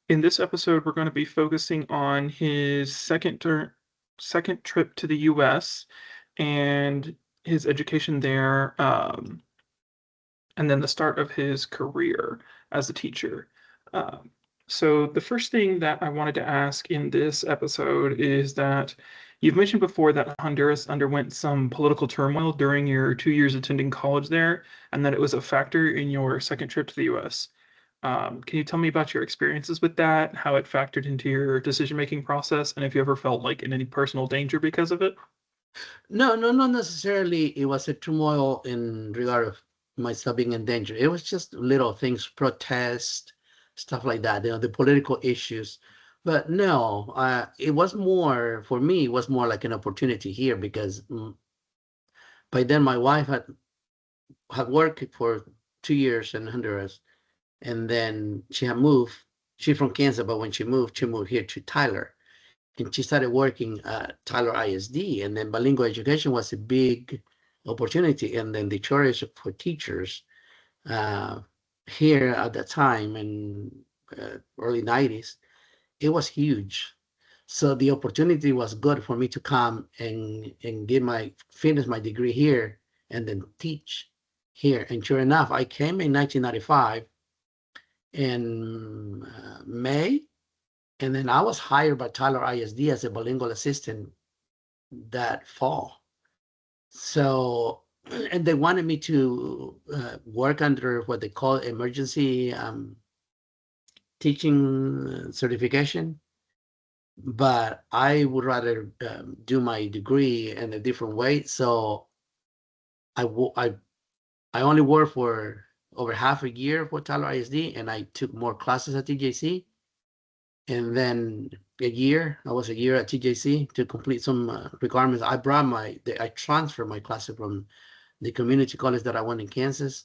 In this episode, we're going to be focusing on his second trip to the U.S. and his education there, and then the start of his career as a teacher. Um, so, the first thing that I wanted to ask in this episode is that you've mentioned before that Honduras underwent some political turmoil during your 2 years attending college there, and that it was a factor in your second trip to the U.S. Can you tell me about your experiences with that, how it factored into your decision-making process, and if you ever felt like in any personal danger because of it? No, no, not necessarily. It was a turmoil in regard of myself being in danger. It was just little things, protest, stuff like that. The political issues. But no, it was more for me. It was more like an opportunity here because by then my wife had worked for 2 years in Honduras, and then she had moved. She's from Kansas, but when she moved here to Tyler, and she started working at Tyler ISD, and then bilingual education was a big opportunity. And then the shortage for teachers uh, here at the time in early 90s, it was huge. So the opportunity was good for me to come and finish my degree here and then teach here. And sure enough, I came in 1995 in May, and then I was hired by Tyler ISD as a bilingual assistant that fall. So, and they wanted me to work under what they call emergency teaching certification, but I would rather do my degree in a different way. So I, I only worked for over half a year for Tyler ISD, and I took more classes at TJC. And then I was a year at TJC to complete some requirements. I transferred my classes from the community college that I went in Kansas.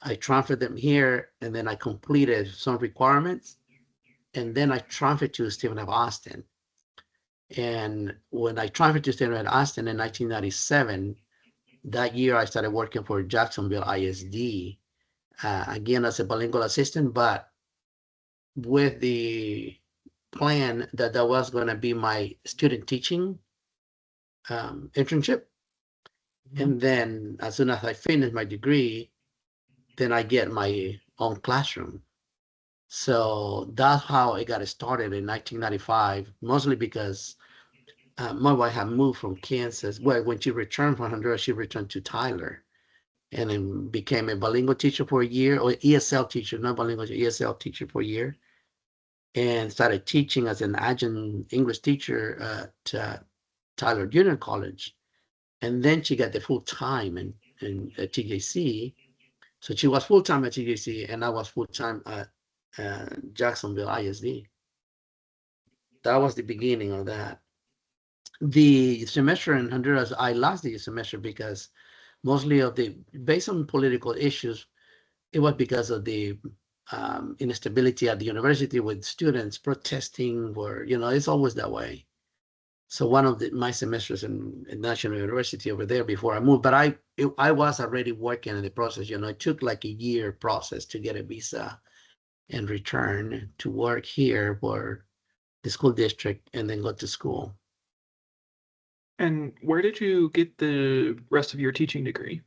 I transferred them here, and then I completed some requirements, and then I transferred to Stephen F. Austin. And when I transferred to Stephen F. Austin in 1997, that year I started working for Jacksonville ISD, again as a bilingual assistant, but with the plan that that was going to be my student teaching internship. Mhm. And then as soon as I finish my degree, then I get my own classroom. So that's how it got started in 1995, mostly because my wife had moved from Kansas. Well, when she returned from Honduras, she returned to Tyler and then became a bilingual teacher for a year, or ESL teacher, not bilingual, ESL teacher for a year, and started teaching as an adjunct English teacher at Tyler Junior College. And then she got the full time in at TJC. So she was full time at TJC, and I was full time at Jacksonville ISD. That was the beginning of that. The semester in Honduras, I lost the semester because mostly of the, based on political issues, it was because of the instability at the university with students protesting, or, it's always that way. So one of my semesters in National University over there before I moved, but I was already working in the process. It took like a year process to get a visa and return to work here for the school district and then go to school. And where did you get the rest of your teaching degree?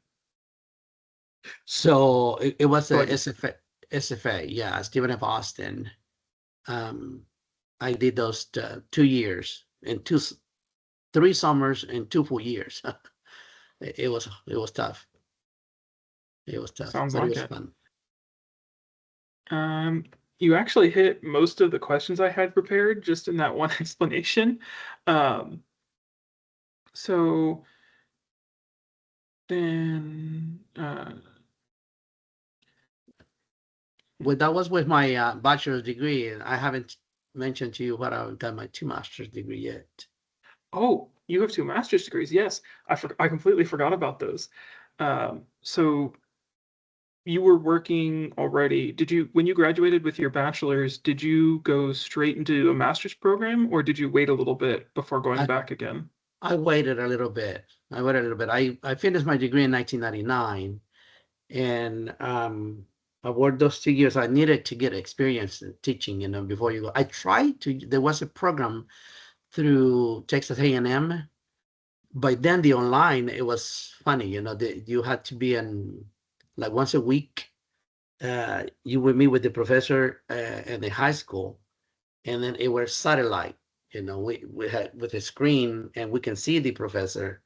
So it was Or a like, SFA, yeah, Stephen F. Austin. Um, I did those 2 years and 3 summers and 2 full years. It was tough. It was tough, sounds but it like was it. fun. Um, you actually hit most of the questions I had prepared just in that one explanation. Um, so then, Well, that was with my bachelor's degree, and I haven't mentioned to you what I got my 2 master's degree yet. oh, you have two master's degrees. Yes, I completely forgot about those. So you were working already. Did you, when you graduated with your bachelor's, did you go straight into a master's program or did you wait a little bit before going I back again? I waited a little bit. I finished my degree in 1999, and I worked those 2 years. I needed to get experience in teaching, before you go. I tried to, there was a program through Texas A&M. By then, the online, it was funny, you had to be in, like, once a week. You would meet with the professor in the high school, and then it was satellite. We had with a screen, and we can see the professor,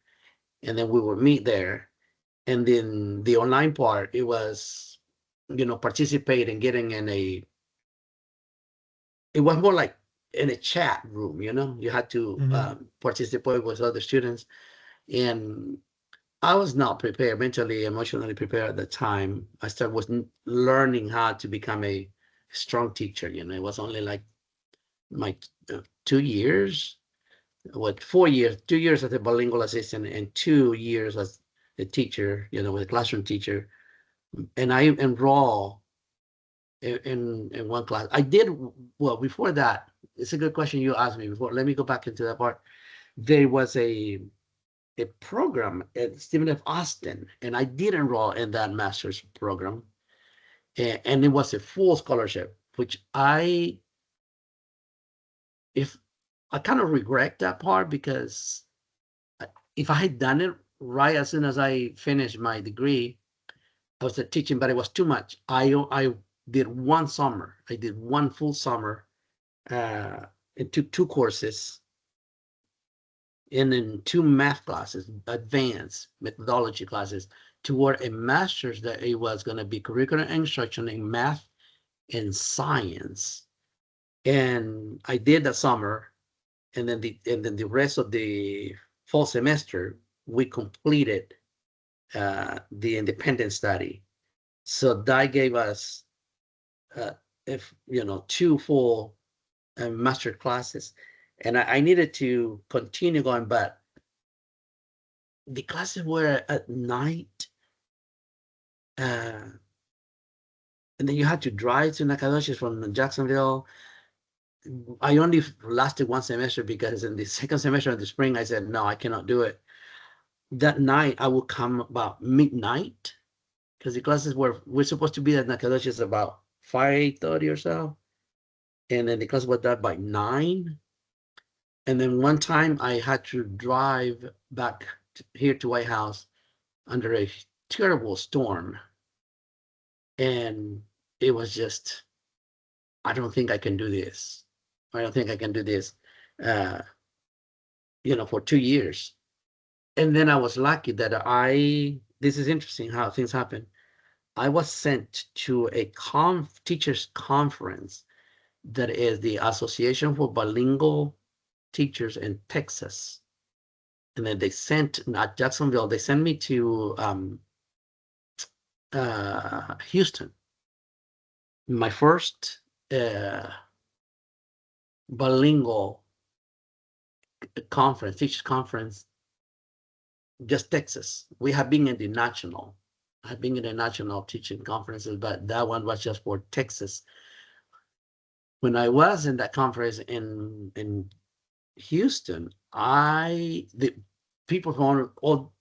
and then we would meet there. And then the online part, it was, participate and getting in it was more like in a chat room, you had to participate with other students. And I was not prepared, mentally, emotionally prepared at the time. I started was learning how to become a strong teacher. It was only like my 2 years, 4 years, 2 years as a bilingual assistant and 2 years as a teacher, with a classroom teacher. And I enrolled in one class. I did well before that. It's a good question you asked me before. Let me go back into that part. There was a program at Stephen F. Austin, and I did enroll in that master's program, and it was a full scholarship, which if I kind of regret that part, because if I had done it right as soon as I finished my degree, I was teaching, but it was too much. I did one summer. I did one full summer. It took 2 courses, and then 2 math classes, advanced methodology classes, toward a master's that it was going to be curriculum instruction in math and science. And I did that summer, and then the rest of the fall semester we completed the independent study. So that gave us if 2 full master classes, and I needed to continue going, but the classes were at night, and then you had to drive to Nacogdoches from Jacksonville. I only lasted one semester, because in the second semester of the spring, I said, no, I cannot do it. That night, I would come about midnight, because the classes we're supposed to be at Nacogdoches about 5:30 or so. And then the class was done by 9. And then one time I had to drive back here to White House under a terrible storm. And it was just, I don't think I can do this. I don't think I can do this, for 2 years. And then I was lucky that this is interesting how things happen. I was sent to a teachers conference that is the Association for Bilingual Teachers in Texas. And then they sent, not Jacksonville, they sent me to Houston. My first bilingual conference, teachers conference, just Texas. We have been in the national. I've been in the national teaching conferences, but that one was just for Texas. When I was in that conference in Houston, the people from all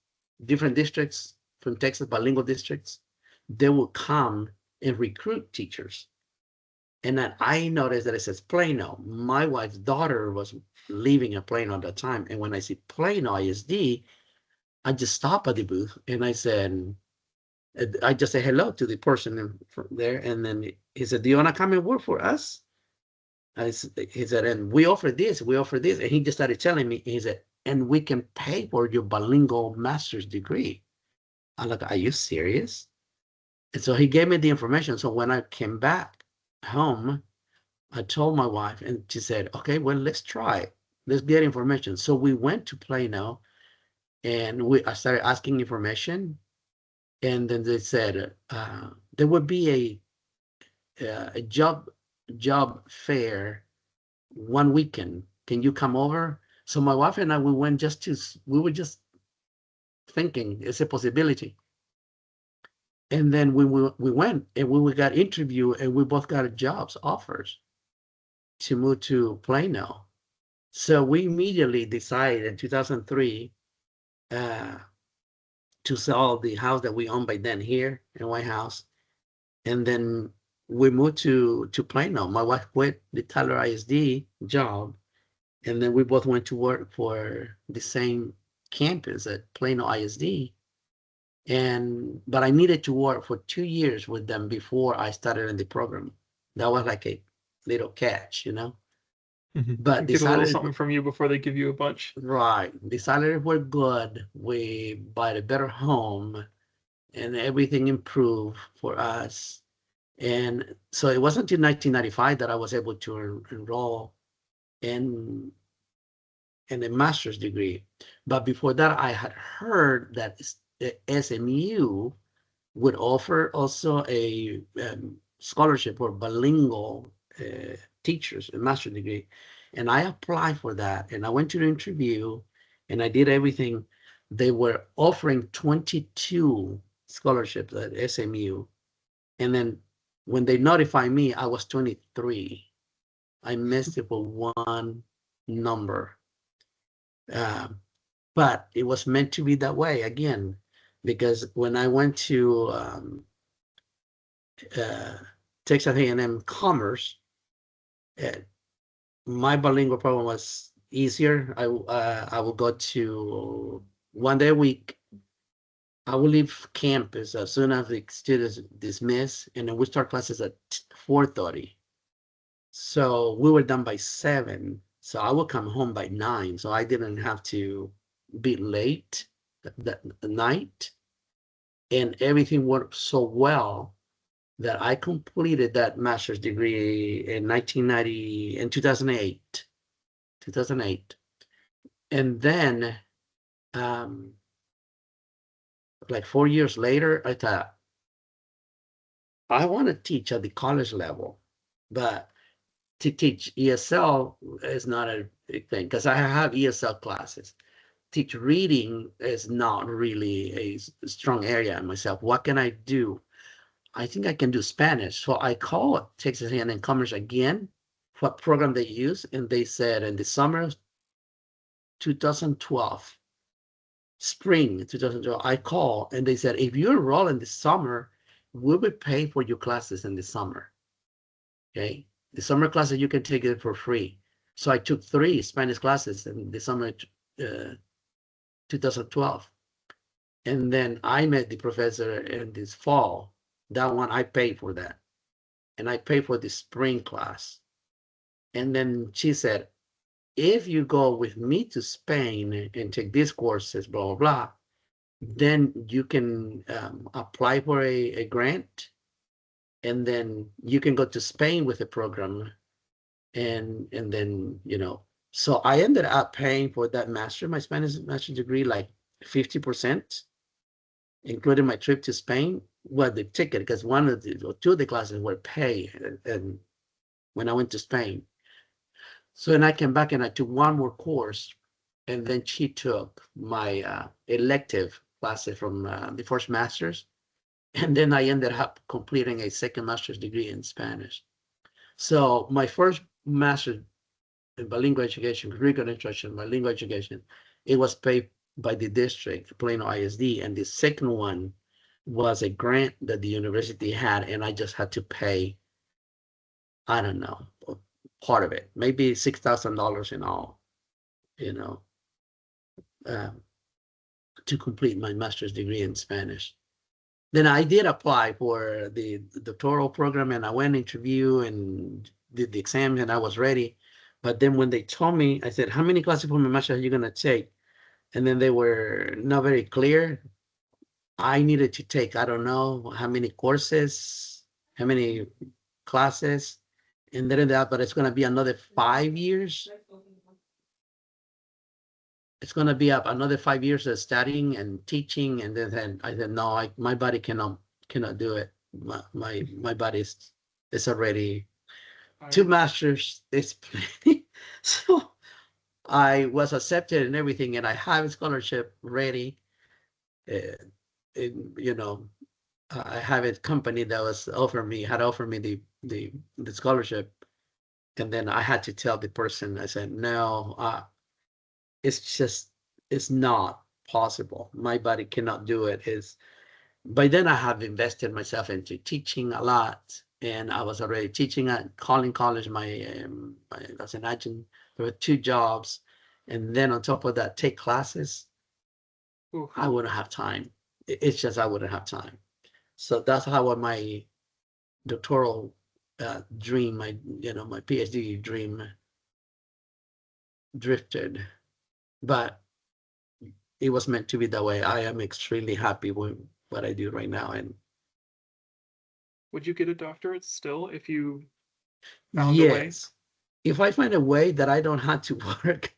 different districts from Texas, bilingual districts, they would come and recruit teachers. And then I noticed that it says Plano. My wife's daughter was living in Plano at that time. And when I see Plano ISD, I just stopped at the booth and I just say hello to the person there. And then he said, do you want to come and work for us? He said, and we offer this. And he just started telling me, he said, and we can pay for your bilingual master's degree. I'm like, are you serious? And so he gave me the information. So when I came back home, I told my wife, and she said, okay, well, let's try. Let's get information. So we went to Plano, and I started asking information. And then they said there would be a job fair one weekend. Can you come over? So my wife and I, we were just thinking it's a possibility. And then we went, and we got interviewed, and we both got jobs offers to move to Plano. So we immediately decided in 2003 to sell the house that we owned by then here in White House, And then we moved to Plano. My wife quit the Tyler ISD job, and then we both went to work for the same campus at Plano ISD. But I needed to work for 2 years with them before I started in the program. That was like a little catch, you know. But the Get a little salaries, something from you before they give you a bunch. right? The salaries were good. We bought a better home, and everything improved for us. And so it wasn't until 1995 that I was able to enroll in a master's degree. But before that, I had heard that SMU would offer also a scholarship for bilingual teachers, a master's degree. And I applied for that, and I went to the interview, and I did everything. They were offering 22 scholarships at SMU. And then when they notified me, I was 23. I missed it for one number. But it was meant to be that way again, because when I went to Texas A&M Commerce, my bilingual program was easier. I would go to 1 day a week. I will leave campus as soon as the students dismiss, and then we start classes at 4:30. So we were done by 7. So I would come home by 9. So I didn't have to be late that night. And everything worked so well that I completed that master's degree in 2008. And then like 4 years later, I thought, I want to teach at the college level, but to teach ESL is not a big thing because I have ESL classes. Teach reading is not really a strong area in myself. What can I do? I think I can do Spanish. So I called Texas A&M Commerce again, what program they use, and they said in the summer of 2012, spring 2012, I called and they said, if you enroll in the summer, we will pay for your classes in the summer. Okay, the summer classes you can take it for free. So I took 3 Spanish classes in the summer 2012. And then I met the professor in this fall. That one, I paid for that. And I paid for the spring class. And then she said, if you go with me to Spain and take these courses, blah, blah, blah, then you can apply for a grant. And then you can go to Spain with the program. And then, you know, so I ended up paying for that my Spanish master's degree, like 50%, including my trip to Spain. Well, the ticket, because 2 of the classes were paid, and when I went to Spain. So then I came back and I took one more course, and then she took my elective classes from the first master's, and then I ended up completing a second master's degree in Spanish. So my first master's in bilingual education, curriculum instruction, bilingual education, it was paid by the district, Plano ISD, and the second one was a grant that the university had, and I just had to pay, I don't know, part of it, maybe $6,000 in all, you know, to complete my master's degree in Spanish. Then I did apply for the doctoral program, and I went interview and did the exam, and I was ready. But then when they told me, I said, how many classes for my master's are you going to take? And then they were not very clear. I needed to take, I don't know how many courses, how many classes, and then that, but it's going to be another 5 years. It's going to be up another 5 years of studying and teaching. And then I said, no, my body cannot do it. My body is already 2 masters. It's plenty. So I was accepted and everything, and I have a scholarship ready. You know, I have a company that had offered me the scholarship, and then I had to tell the person, I said, no, it's not possible. My body cannot do it. by then I have invested myself into teaching a lot, and I was already teaching at Collin College. As an adjunct, there were 2 jobs, and then on top of that, take classes. Oof. I wouldn't have time. It's just I wouldn't have time. So that's how my doctoral dream, my PhD dream drifted. But it was meant to be that way. I am extremely happy with what I do right now, and Would you get a doctorate still if you found a way? yes, if I find a way that I don't have to work,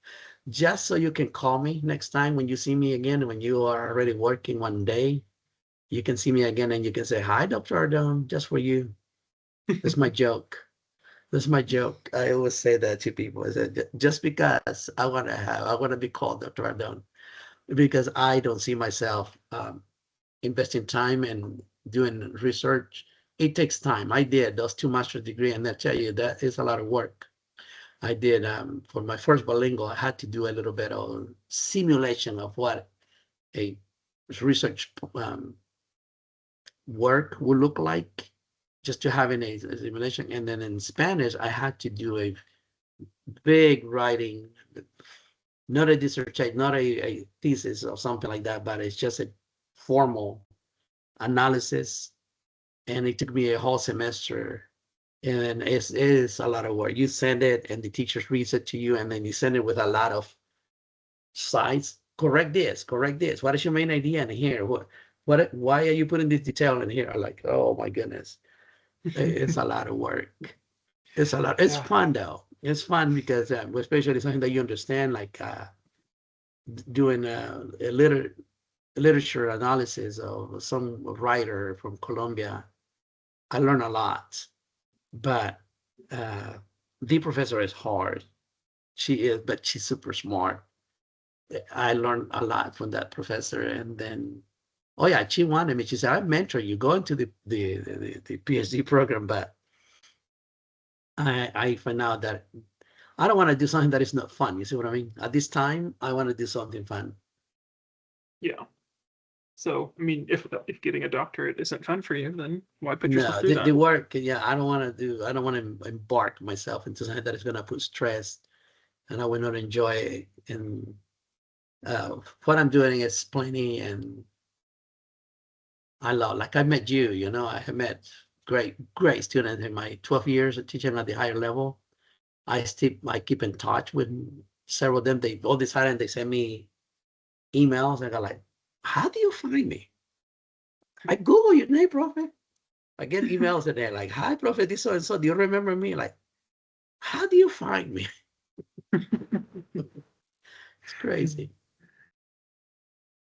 just so you can call me next time when you see me again, when you are already working one day, you can see me again and you can say, "Hi, Dr. Ardon, just for you." That's my joke. That's my joke. I always say that to people. I said, just because I want to be called Dr. Ardon, because I don't see myself investing time and doing research. It takes time. I did those 2 master's degree, and I tell you that is a lot of work. I did for my first bilingual. I had to do a little bit of simulation of what a research work would look like, just to have a simulation. And then in Spanish, I had to do a big writing, not a dissertation, not a thesis or something like that, but it's just a formal analysis. And it took me a whole semester. And it is a lot of work. You send it and the teachers reads it to you, and then you send it with a lot of sides. Correct this, correct this. What is your main idea in here? Why are you putting this detail in here? I'm like, oh my goodness. It's a lot of work. It's a lot. It's Yeah. fun though. It's fun because especially something that you understand, like doing a literature analysis of some writer from Colombia. I learn a lot, but the professor is hard. She is, but she's super smart. I learned a lot from that professor, and then, oh yeah, she wanted me. She said, "I mentor you. Go into the PhD program," but I find out that I don't want to do something that is not fun. You see what I mean? At this time, I want to do something fun. Yeah. So, I mean, if getting a doctorate isn't fun for you, then why put yourself No, through the that? work, yeah, I don't want to I don't want to embark myself into something that is going to put stress, and I will not enjoy it. And what I'm doing is plenty, and I love, like I met you, I have met great students in my 12 years of teaching at the higher level. I keep in touch with several of them. They all decided they send me emails, and I go like, how do you find me? I Google your name, Prophet. I get emails and they're like, "Hi, Prophet, this so and so. Do you remember me?" Like, how do you find me? It's crazy.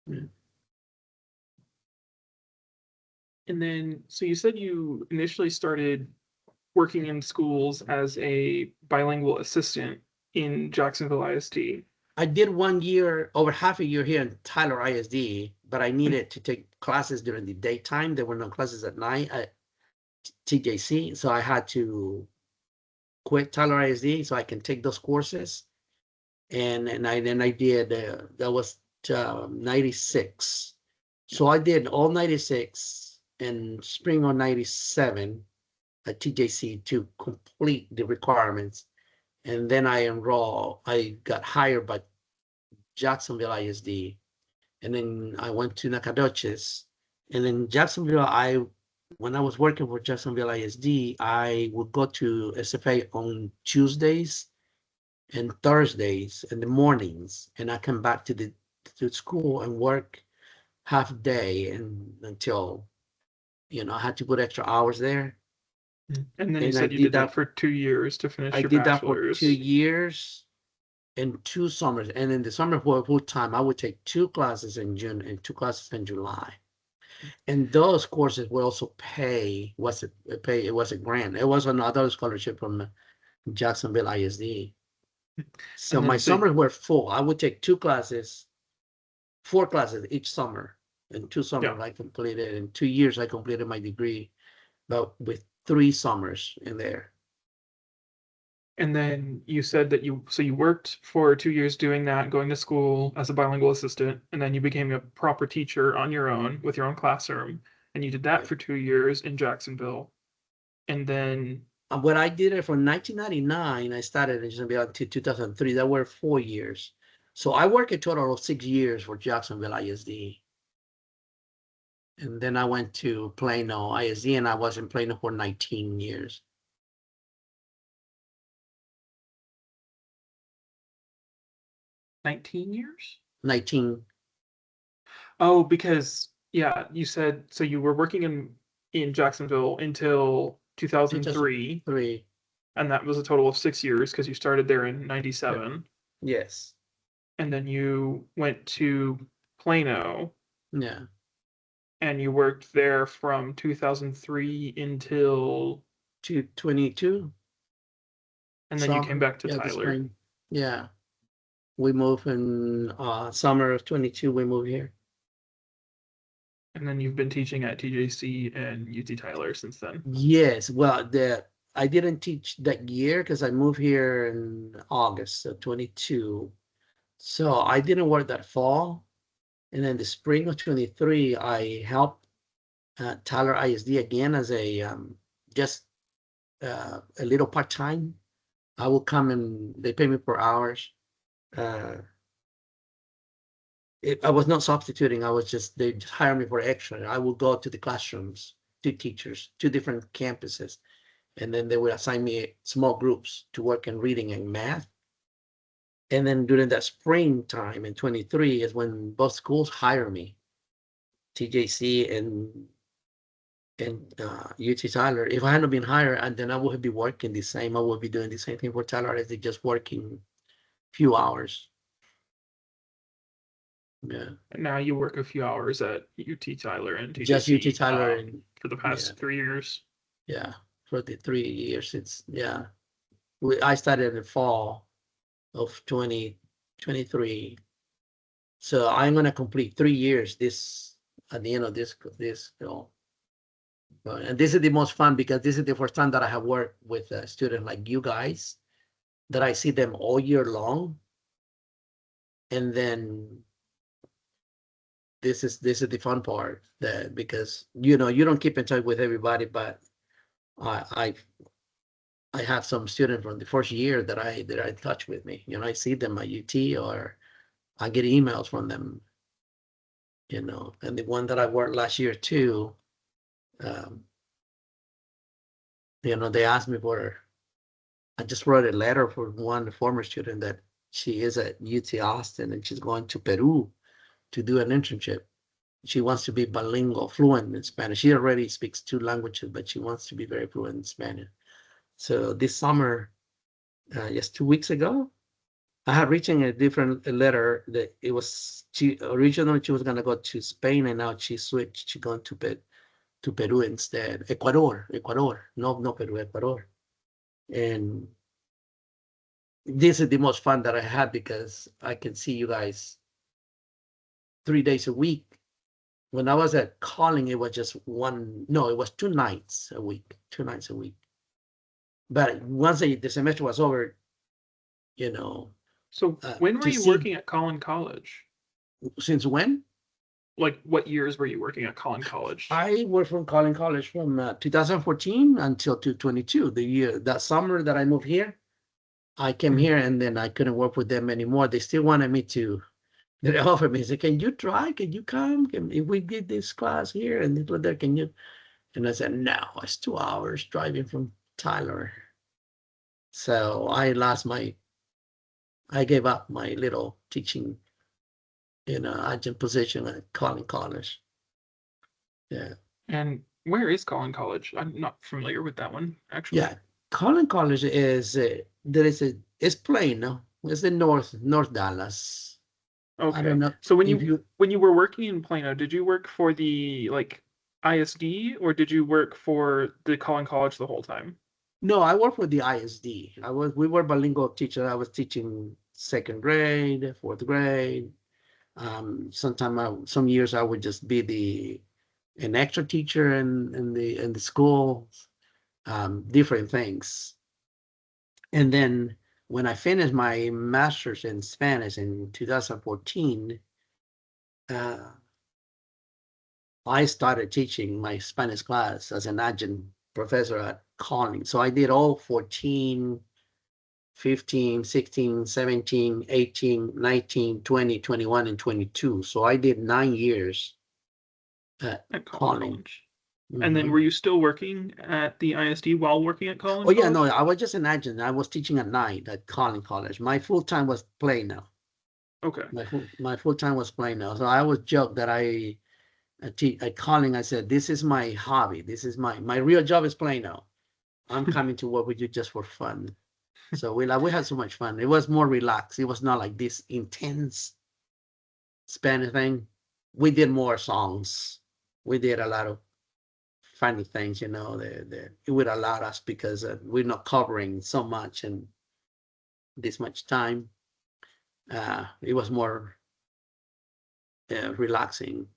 Yeah. And then, so you said you initially started working in schools as a bilingual assistant in Jacksonville ISD. I did 1 year, over half a year here in Tyler ISD, but I needed to take classes during the daytime. There were no classes at night at TJC, so I had to quit Tyler ISD so I can take those courses. And I did that was 96. So I did all 96 and spring of 97 at TJC to complete the requirements. And then I got hired by Jacksonville ISD. And then I went to Nacogdoches. And then Jacksonville, when I was working for Jacksonville ISD, I would go to SFA on Tuesdays and Thursdays in the mornings. And I come back to school and work half day and until, I had to put extra hours there. And then you And I said you did did that that. for 2 years to finish I your did that for 2 bachelor's. years and 2 summers. And in the summer for full time, I would take 2 classes in June and 2 classes in July. And those courses would also it was a grant. It was another scholarship from Jacksonville ISD. So And my then so summers were full. I would take 2 classes, 4 classes each summer. In 2 summers yeah. I completed, in 2 years I completed my degree, but with 3 summers in there. And then you said that you worked for 2 years doing that, going to school as a bilingual assistant, and then you became a proper teacher on your own with your own classroom. and you did that Right. for 2 years in Jacksonville, and then When I did it from 1999, I started in Jacksonville until 2003. That were 4 years. So I worked a total of 6 years for Jacksonville ISD. And then I went to Plano ISD, and I was in Plano for 19 years. 19 years. 19. Oh, because yeah, you said so you were working in Jacksonville until 2003, 2003. and that was a total of 6 years because you started there in Yeah. '97, Yes. and then you went to Plano Yeah. and you worked there from 2003 until, 22 and then you came summer. back to Yeah, the Tyler, spring. Yeah. We moved in summer of 22. We moved here. and then you've been teaching at TJC and UT Tyler since then. Yes. Well, I didn't teach that year because I moved here in August of 22. So I didn't work that fall. And then the spring of 23, I helped Tyler ISD again as a just a little part-time. I will come and they pay me per hours. Uh, I was not substituting. They just hire me for extra. I would go to the classrooms, to teachers, to different campuses, and then they would assign me small groups to work in reading and math. And then during that springtime in 23 is when both schools hire me, TJC and UT Tyler. If I hadn't been hired, and then I would be working the same. I would be doing the same thing for Tyler as they just working few hours. Yeah, And now you work a few hours at UT Tyler and just UT TJC Tyler and for the yeah, past 3 years. yeah, for the 3 years. It's yeah. I started in the fall of 2023. So I'm gonna complete 3 years this at the end of this. And this is the most fun because this is the first time that I have worked with a student like you guys, that I see them all year long. And then this is the fun part, that because you don't keep in touch with everybody, but I I have some students from the first year that I touch with me. I see them at UT, or I get emails from them. And the one that I worked last year too, um, they asked me for. I just wrote a letter for one former student that she is at UT Austin and she's going to Peru to do an internship. She wants to be bilingual, fluent in Spanish. She already speaks 2 languages, but she wants to be very fluent in Spanish. So this summer, just 2 weeks ago, I had written a letter that it was she originally she was gonna go to Spain, and now she switched. She going to Peru instead. Ecuador, no Peru, Ecuador. And this is the most fun that I had because I can see you guys 3 days a week. When I was at calling, it was just one. No, it was 2 nights a week. 2 nights a week. But once the semester was over, you know, So when were to you see working at Collin College? since when Like what years were you working at Collin College? I worked from Collin College from 2014 until 2022, that summer that I moved here. I came Mhm. here and then I couldn't work with them anymore. They still wanted me to. They offered me, said, "Can you try? Can you come? If we get this class here and this there, can you?" And I said, "No, it's 2 hours driving from Tyler." So I gave up my little teaching adjunct position at Collin College. Yeah. And where is Collin College? I'm not familiar with that one, actually. Yeah, Collin College is it's Plano. It's in North Dallas. I don't Okay. know So when if you you. when you were working in Plano, did you work for the like ISD or did you work for the Collin College the whole time? No, I work for the ISD. We were bilingual teacher. I was teaching second grade, fourth grade. Some years I would just be an extra teacher in the school. Different things. And then when I finished my master's in Spanish in 2014, uh, I started teaching my Spanish class as an adjunct professor at Collins. So I did all 14, 15, 16, 17, 18, 19, 20, 21, and 22. So I did 9 years at at Collin Collins. College. And then Mhm. were you still working at the ISD while working at Collin Oh yeah, College? no, I was just an adjunct. I was teaching at night at Collins College. My full time was Plano. Okay. My full time was Plano. So I always joke that at Collins, I said, this is my hobby. This is my real job is Plano. I'm coming to work with you just for fun. So we had so much fun. It was more relaxed. It was not like this intense Spanish thing. We did more songs. We did a lot of funny things, you know. It would allow us because we're not covering so much and this much time. It was more relaxing.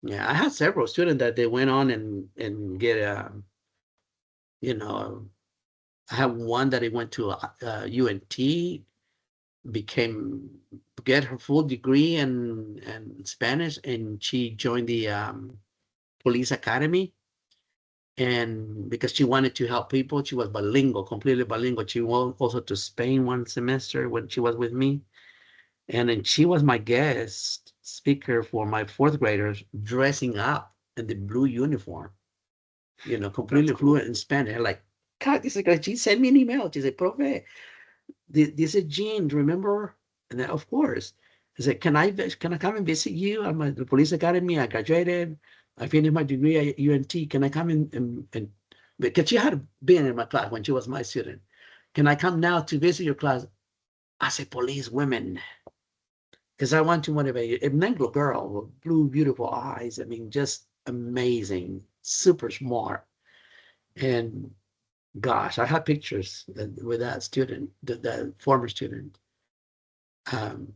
Yeah, I had several students that they went on and get you know, I have one that he went to UNT, became get her full degree in Spanish, and she joined the police academy. And because she wanted to help people, she was bilingual, completely bilingual. She went also to Spain one semester when she was with me. And then she was my guest speaker for my fourth graders dressing up in the blue uniform, completely That's cool. fluent in Spanish. Like, God, this is great. She sent me an email. She said, Profe, this is Jean, remember? And then, of course, I said, can I come and visit you? I'm at the police academy. I graduated. I finished my degree at UNT. Can I come and because she had been in my class when she was my student. Can I come now to visit your class? I said, police women, because I want to motivate you. A Anglo girl with blue, beautiful eyes. I mean, just amazing, super smart. And gosh, I have pictures with that student, the former student. Um,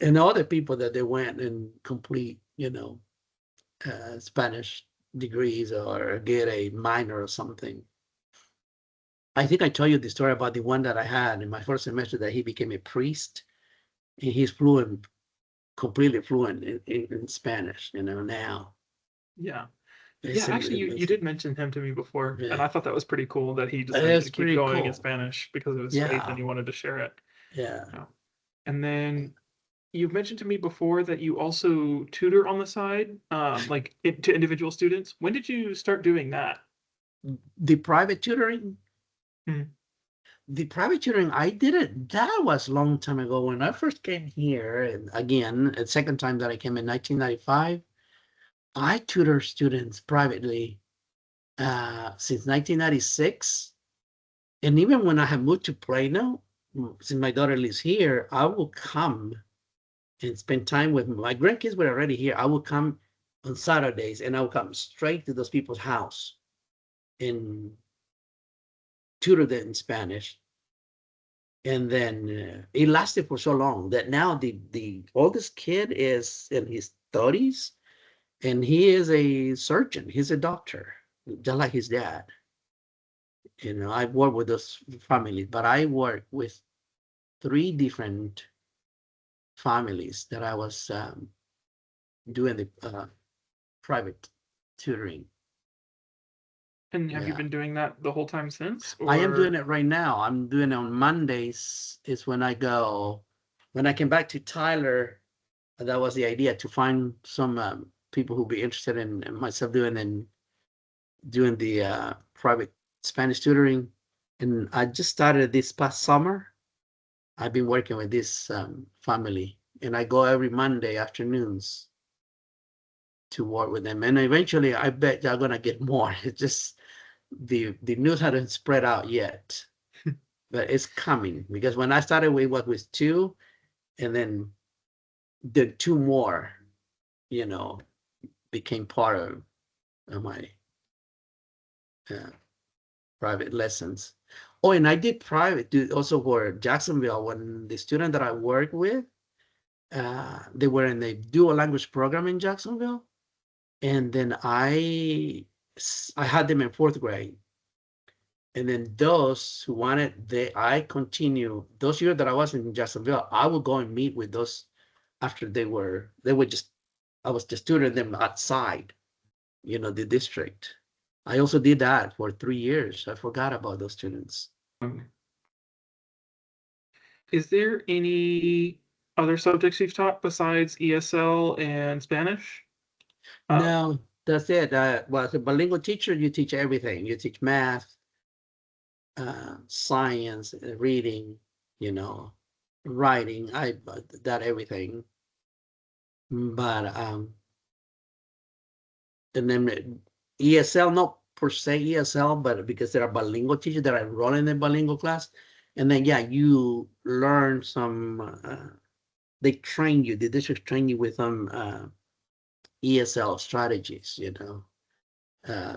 and other people that they went and complete, Spanish degrees or get a minor or something. I think I told you the story about the one that I had in my first semester that he became a priest and he's fluent, completely fluent in Spanish, now. Yeah. Yeah, It's actually, you amazing. did mention him to me before, and Yeah, I thought that was pretty cool that he decided to it's keep pretty going in cool. Spanish because of his faith and Yeah, he wanted to share it. yeah. Yeah. And then you've mentioned to me before that you also tutor on the side, like to individual students. When did you start doing that? The private tutoring, Hmm. I did it. That was a long time ago when I first came here. And again, the second time that I came in 1995, I tutor students privately since 1996. And even when I have moved to Plano, since my daughter lives here, I will come and spend time with my grandkids were already here. I will come on Saturdays and I will come straight to those people's house and tutor them in Spanish. And then it lasted for so long that now the oldest kid is in his 30s and he is a surgeon. He's a doctor, just like his dad. I've worked with those families, but I work with three different families that I was doing the private tutoring. And have you Yeah, been doing that the whole time since, I am doing or? it right now. I'm doing it on Mondays. Is when I go. When I came back to Tyler, that was the idea to find some people who be interested in myself doing the private Spanish tutoring. And I just started this past summer. I've been working with this family, and I go every Monday afternoons to work with them. And eventually, I bet they're gonna get more. It's just the news hadn't spread out yet, but it's coming because when I started, we worked with two, and then the two more, you know, became part of my uh, private lessons. Oh, and I did private also for Jacksonville when the student that I worked with, they were in the dual language program in Jacksonville, and then I had them in fourth grade, and then those who wanted, I continue those years that I was in Jacksonville. I would go and meet with those after they were just I was just tutoring them outside, the district. I also did that for 3 years. I forgot about those students. Is there any other subjects you've taught besides ESL and Spanish? No, that's it. Well, as a bilingual teacher, you teach everything. You teach math, science, reading, writing. That everything. But and then ESL, not per se ESL, but because there are bilingual teachers that I run in the bilingual class, and then yeah, you learn some. They train you. The district train you with some ESL strategies, to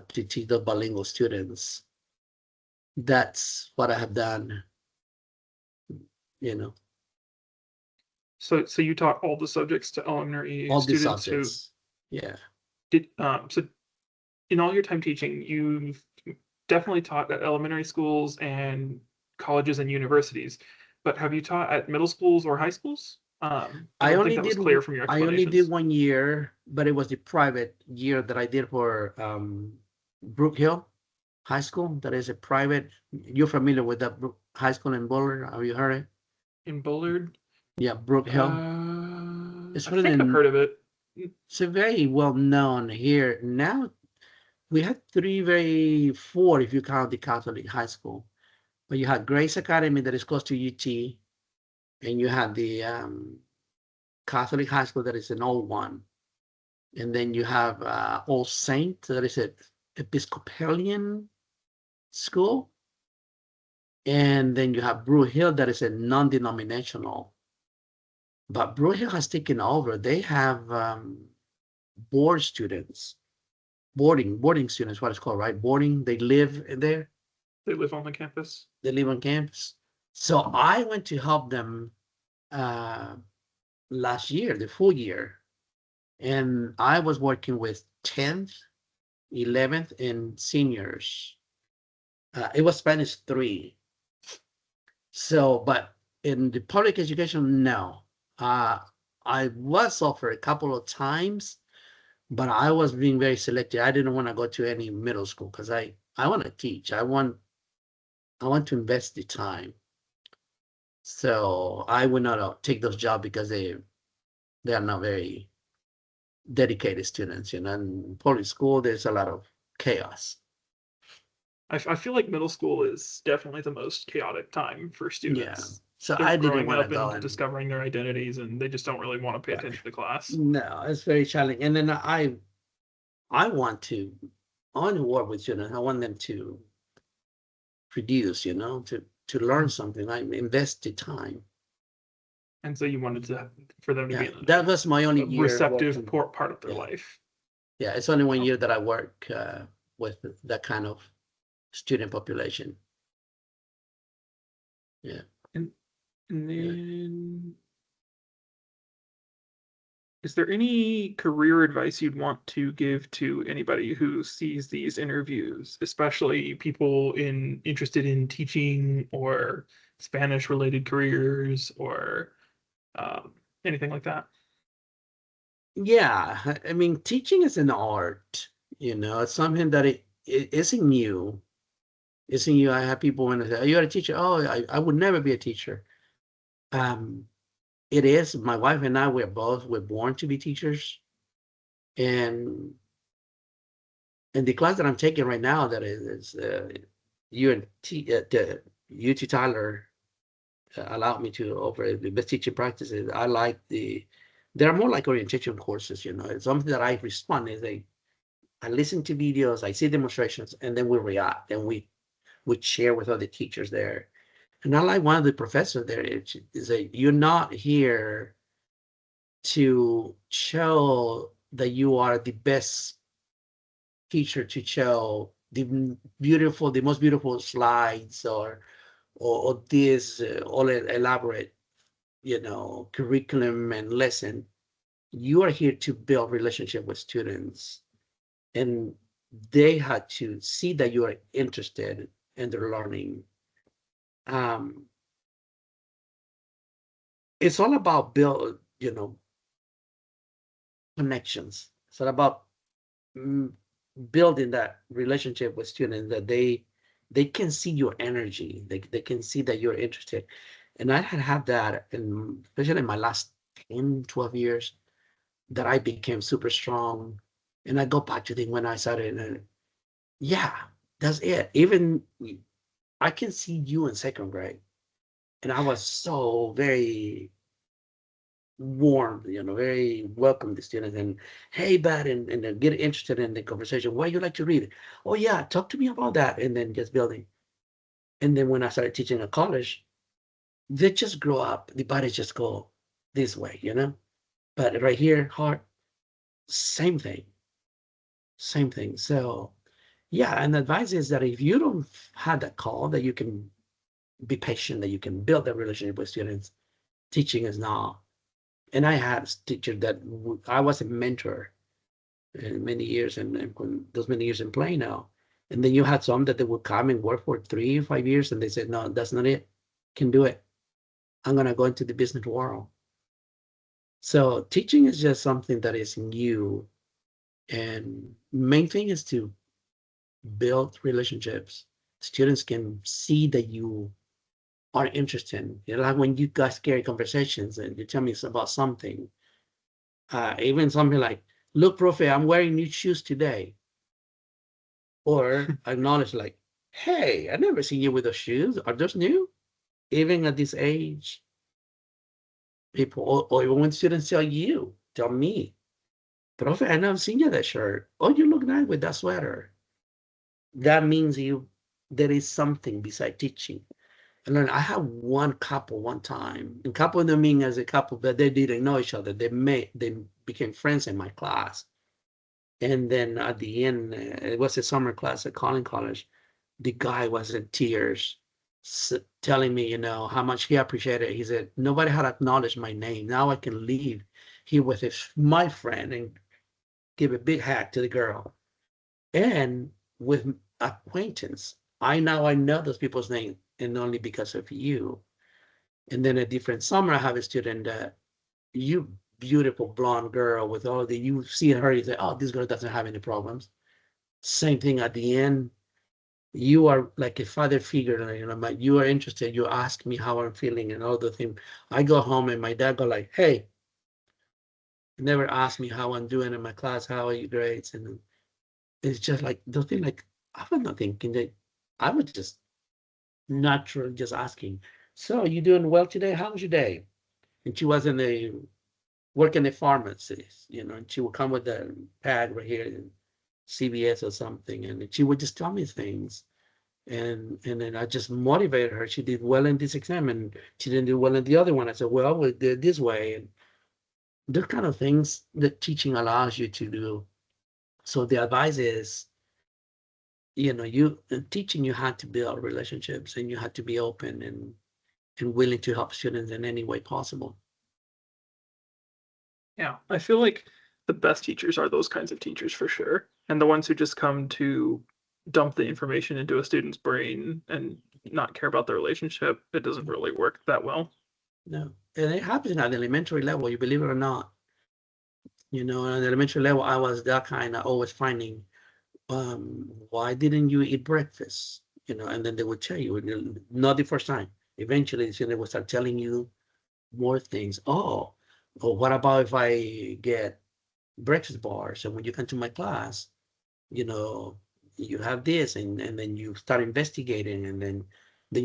teach the bilingual students. That's what I have done, So you taught all the subjects to elementary all the students who subjects. Yeah. did so in all your time teaching, you've definitely taught at elementary schools and colleges and universities, but have you taught at middle schools or high schools? I I don't think only that was did clear from your I only did explanations. 1 year, but it was the private year that I did for Brook Hill High School. That is a private. You're familiar with that high school in Boulder? Have you heard it? In Bullard? Yeah, Brook Hill. It's I really think I've heard of it. it's a very well known here. Now we had four if you count the Catholic high school. But you had Grace Academy that is close to UT, and you had the Catholic high school that is an old one. And then you have All Saint, that is an Episcopalian school. And then you have Brew Hill, that is a non-denominational. But Brew Hill has taken over. They have board students, boarding students, what it's called, right? Boarding, they live in there. They live on the campus. They live on campus. So I went to help them last year, the full year. And I was working with 10th, 11th, and seniors. It was Spanish 3. So, but in the public education, no. I was offered a couple of times, but I was being very selective. I didn't want to go to any middle school because I want to teach. I want to invest the time. So I would not take those jobs because they are not very dedicated students. In public school, there's a lot of chaos. I feel like middle school is definitely the most chaotic time for students. Yeah. So They're I didn't growing want to up go and discovering their identities, and they just don't really want to pay attention to class. No, it's very challenging. And then I want to work with students. I want them to produce, to learn something. I invest the time. And so you wanted for them to be in that was my only year receptive part of their life. Yeah, it's only 1 year that I work with that kind of student population. Yeah. And then, is there any career advice you'd want to give to anybody who sees these interviews, especially people interested in teaching or Spanish-related careers or anything like that? Yeah, I mean, teaching is an art. It's something that it isn't new. Isn't you? I have people when they say, "Are you a teacher?" Oh, I would never be a teacher. It is. My wife and I, we're born to be teachers. And the class that I'm taking right now, that is UT Tyler allowed me to offer the best teaching practices. I like they're more like orientation courses. It's something that I respond is I listen to videos, I see demonstrations, and then we react and we share with other teachers there. And I like one of the professors there is you're not here to show that you are the best teacher to show the most beautiful slides or this all elaborate, curriculum and lesson. You are here to build relationship with students, and they had to see that you are interested in their learning. It's all about connections. It's about mm, building that relationship with students that they can see your energy. They can see that you're interested. And I had that, in, especially in my last 10, 12 years, that I became super strong. And I go back to the when I started, and yeah, that's it. Even I can see you in second grade. And I was so very warm, very welcome to students and hey, bud, and then get interested in the conversation. Why you like to read? Oh yeah, talk to me about that, and then just building. And then when I started teaching at college, they just grow up. The bodies just go this way. But right here, heart, same thing, same thing. So yeah, and the advice is that if you don't have that call, that you can be patient, that you can build that relationship with students. Teaching is not. And I had a teacher that I was a mentor in many years, and those many years in play now. And then you had some that they would come and work for 3 5 years, and they said, "No, that's not it. Can do it. I'm gonna go into the business world." So teaching is just something that is new, and main thing is to build relationships. Students can see that you are interested. Like when you guys carry conversations and you tell me about something, even something like, "Look, Profe, I'm wearing new shoes today." Or acknowledge like, "Hey, I never seen you with those shoes. Are those new?" Even at this age, people, or even when students tell me, "Profe, I never seen you that shirt. Oh, you look nice with that sweater." That means there is something beside teaching. And then I had one couple one time, and couple don't mean as a couple, but they didn't know each other. They became friends in my class. And then at the end, it was a summer class at Collin College. The guy was in tears, telling me, how much he appreciated it. He said, "Nobody had acknowledged my name. Now I can leave here with my friend and give a big hug to the girl." And with acquaintance, I know those people's name, and only because of you. And then a different summer, I have a student that you beautiful blonde girl with all the you see her, you say, "Oh, this girl doesn't have any problems." Same thing at the end. You are like a father figure, but you are interested. You ask me how I'm feeling and all the things. I go home and my dad go like, "Hey, never ask me how I'm doing in my class. How are your grades?" And it's just like those things. Like I was not thinking that. I was just natural, just asking. "So you doing well today? How was your day?" And she was in a working the pharmacies, and she would come with a pad right here in CVS or something, and she would just tell me things. And then I just motivated her. She did well in this exam, and she didn't do well in the other one. I said, "Well, we did this way," and the kind of things that teaching allows you to do. So the advice is, you in teaching, you have to build relationships, and you have to be open and willing to help students in any way possible. Yeah, I feel like the best teachers are those kinds of teachers for sure. And the ones who just come to dump the information into a student's brain and not care about the relationship, it doesn't really work that well. No, and it happens at the elementary level. You believe it or not. At the elementary level, I was that kind of always finding, why didn't you eat breakfast? And then they would tell you, not the first time. Eventually, they would start telling you more things. Oh, what about if I get breakfast bars? And when you come to my class, you know, you have this, and then you start investigating, and then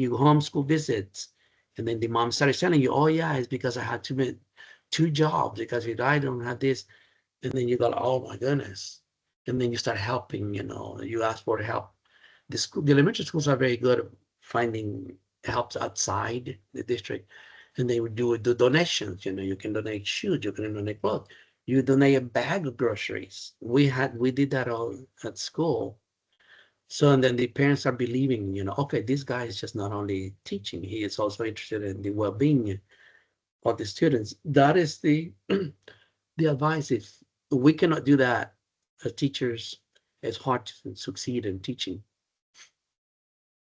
you go homeschool visits, and then the mom started telling you, "Oh yeah, it's because I had to make 2 jobs because if I don't have this," and then you go, "Oh my goodness," and then you start helping. You ask for help. The elementary schools are very good at finding helps outside the district, and they would do the donations. You can donate shoes, you can donate clothes, you donate a bag of groceries. We did that all at school. So and then the parents are believing, okay, this guy is just not only teaching, he is also interested in the well-being of the students. That is the the advice. If we cannot do that as teachers, it's hard to succeed in teaching.